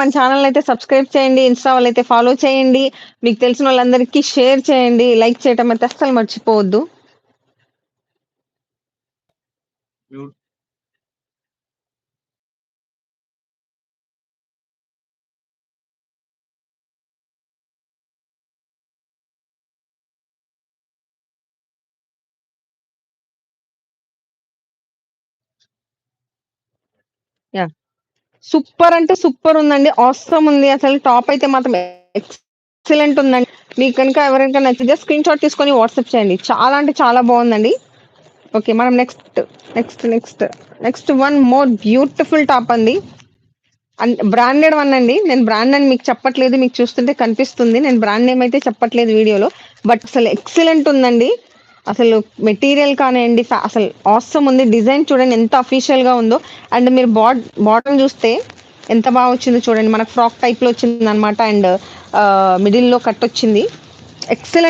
మన ఛానల్ అయితే సబ్స్క్రైబ్ చేయండి. ఇన్‌స్టా వాళ్ళైతే ఫాలో చేయండి. మీకు తెలిసిన వాళ్ళందరికీ షేర్ చేయండి. లైక్ చేయటం అయితే అస్సలు మర్చిపోవద్దు. యాహ్! సూపర్ అంటే సూపర్ ఉందండి. ఆసమ్ ఉంది. అసలు టాప్ అయితే మాత్రం ఎక్సలెంట్ ఉందండి. మీకు గనుక ఎవరికైనా నచ్చితే స్క్రీన్ షాట్ తీసుకొని వాట్సాప్ చేయండి. చాలా అంటే చాలా బావుందండి. ఓకే. మనం next one more beautiful top అండి. బ్రాండెడ్ వన్ అండి. నేను బ్రాండ్ అని మీకు చెప్పట్లేదు. మీకు చూస్తుంటే కనిపిస్తుంది. నేను బ్రాండ్ నేమ్ అయితే చెప్పట్లేదు వీడియోలో. బట్ అసలు ఎక్సలెంట్ ఉందండి. అసలు మెటీరియల్ కానియండి, అసలు ఆసమ్ ఉంది. డిజైన్ చూడండి ఎంత అఫీషియల్‌గా ఉందో. అండ్ మీరు బాటమ్ చూస్తే ఎంత బాగా వచ్చిందో చూడండి. మనకు ఫ్రాక్ టైప్‌లో వచ్చిందనమాట. అండ్ మిడిల్‌లో కట్ వచ్చింది. ఎక్సలెంట్